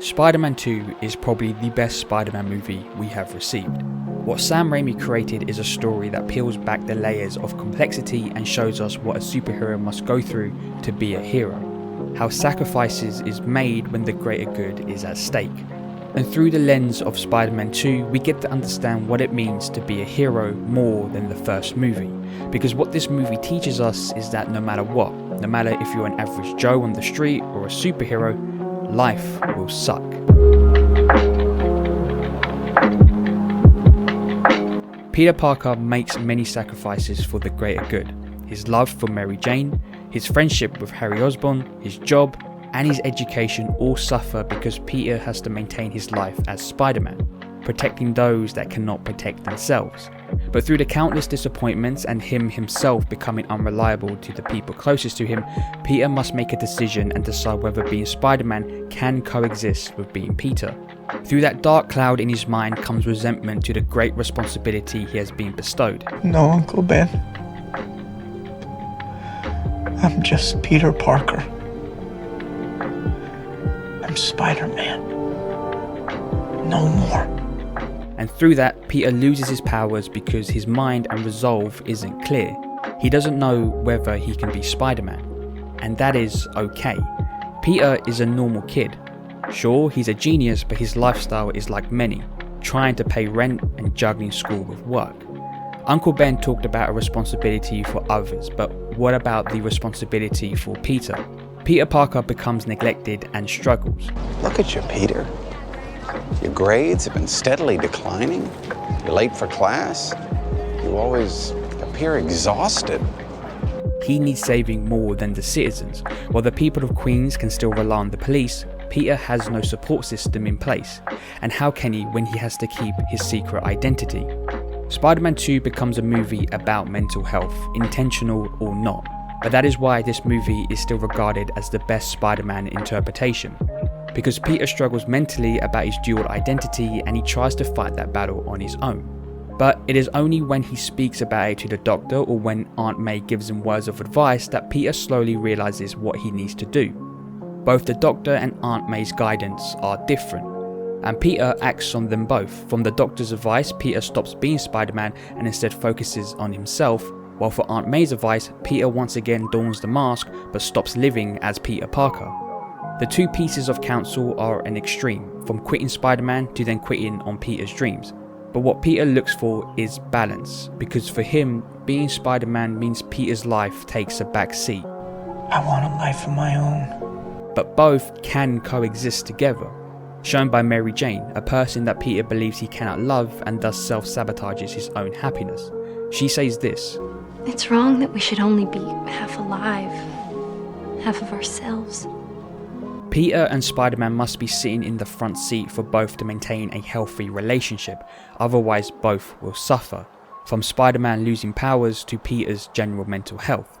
Spider-Man 2 is probably the best Spider-Man movie we have received. What Sam Raimi created is a story that peels back the layers of complexity and shows us what a superhero must go through to be a hero, how sacrifices is made when the greater good is at stake. And through the lens of Spider-Man 2, we get to understand what it means to be a hero more than the first movie. Because what this movie teaches us is that no matter what, no matter if you're an average Joe on the street or a superhero, life will suck. Peter Parker makes many sacrifices for the greater good. His love for Mary Jane, his friendship with Harry Osborne, his job, and his education all suffer because Peter has to maintain his life as Spider-Man, protecting those that cannot protect themselves. But through the countless disappointments and him himself becoming unreliable to the people closest to him, Peter must make a decision and decide whether being Spider-Man can coexist with being Peter. Through that dark cloud in his mind comes resentment to the great responsibility he has been bestowed. No, Uncle Ben. I'm just Peter Parker. I'm Spider-Man. No more. And through that, Peter loses his powers because his mind and resolve isn't clear. He doesn't know whether he can be Spider-Man. And that is okay. Peter is a normal kid. Sure, he's a genius, but his lifestyle is like many, trying to pay rent and juggling school with work. Uncle Ben talked about a responsibility for others, but what about the responsibility for Peter? Peter Parker becomes neglected and struggles. Look at you, Peter. Your grades have been steadily declining. You're late for class. You always appear exhausted. He needs saving more than the citizens. While the people of Queens can still rely on the police, Peter has no support system in place. And how can he when he has to keep his secret identity? Spider-Man 2 becomes a movie about mental health, intentional or not. But that is why this movie is still regarded as the best Spider-Man interpretation. Because Peter struggles mentally about his dual identity and he tries to fight that battle on his own. But it is only when he speaks about it to the doctor or when Aunt May gives him words of advice that Peter slowly realizes what he needs to do. Both the doctor and Aunt May's guidance are different, and Peter acts on them both. From the doctor's advice, Peter stops being Spider-Man and instead focuses on himself, while for Aunt May's advice, Peter once again dons the mask but stops living as Peter Parker. The two pieces of counsel are an extreme, from quitting Spider-Man to then quitting on Peter's dreams. But what Peter looks for is balance, because for him, being Spider-Man means Peter's life takes a back seat. I want a life of my own. But both can coexist together, shown by Mary Jane, a person that Peter believes he cannot love and thus self-sabotages his own happiness. She says this: "It's wrong that we should only be half alive, half of ourselves." Peter and Spider-Man must be sitting in the front seat for both to maintain a healthy relationship, otherwise both will suffer, from Spider-Man losing powers to Peter's general mental health.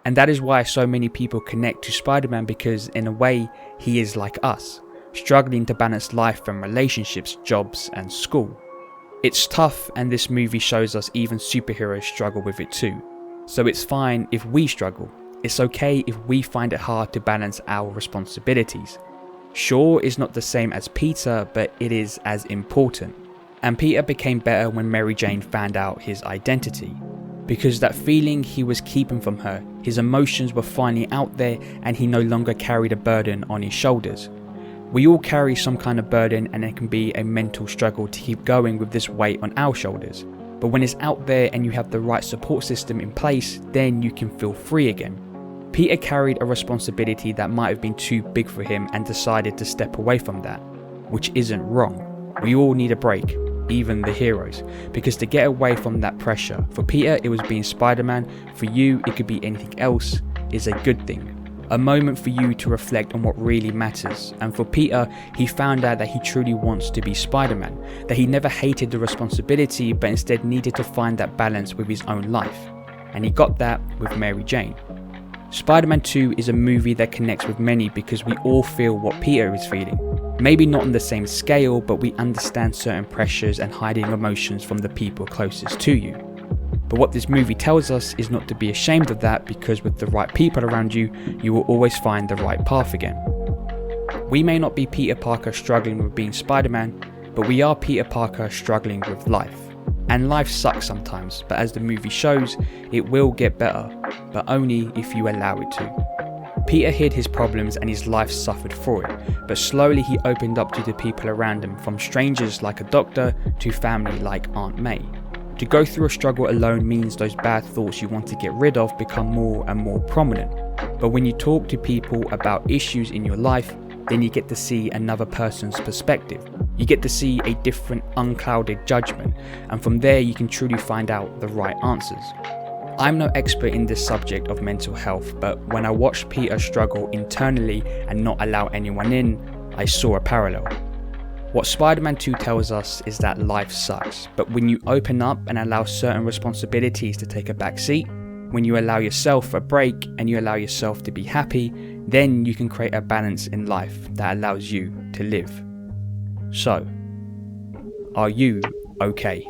And that is why so many people connect to Spider-Man, because in a way he is like us, struggling to balance life and relationships, jobs and school. It's tough, and this movie shows us even superheroes struggle with it too. So it's fine if we struggle. It's okay if we find it hard to balance our responsibilities. Sure, it's not the same as Peter, but it is as important. And Peter became better when Mary Jane found out his identity. Because that feeling he was keeping from her, his emotions were finally out there and he no longer carried a burden on his shoulders. We all carry some kind of burden, and it can be a mental struggle to keep going with this weight on our shoulders. But when it's out there and you have the right support system in place, then you can feel free again. Peter carried a responsibility that might have been too big for him and decided to step away from that, which isn't wrong. We all need a break, even the heroes, because to get away from that pressure, for Peter it was being Spider-Man, for you it could be anything else, is a good thing. A moment for you to reflect on what really matters. And for Peter, he found out that he truly wants to be Spider-Man, that he never hated the responsibility but instead needed to find that balance with his own life. And he got that with Mary Jane. Spider-Man 2 is a movie that connects with many because we all feel what Peter is feeling. Maybe not on the same scale, but we understand certain pressures and hiding emotions from the people closest to you. But what this movie tells us is not to be ashamed of that, because with the right people around you, you will always find the right path again. We may not be Peter Parker struggling with being Spider-Man, but we are Peter Parker struggling with life. And life sucks sometimes, but as the movie shows, it will get better, but only if you allow it to. Peter hid his problems and his life suffered for it, but slowly he opened up to the people around him, from strangers like a doctor to family like Aunt May. To go through a struggle alone means those bad thoughts you want to get rid of become more and more prominent. But when you talk to people about issues in your life, then you get to see another person's perspective. You get to see a different, unclouded judgment, and from there you can truly find out the right answers. I'm no expert in this subject of mental health, but when I watched Peter struggle internally and not allow anyone in, I saw a parallel. What Spider-Man 2 tells us is that life sucks, but when you open up and allow certain responsibilities to take a back seat, when you allow yourself a break and you allow yourself to be happy, then you can create a balance in life that allows you to live. So, are you okay?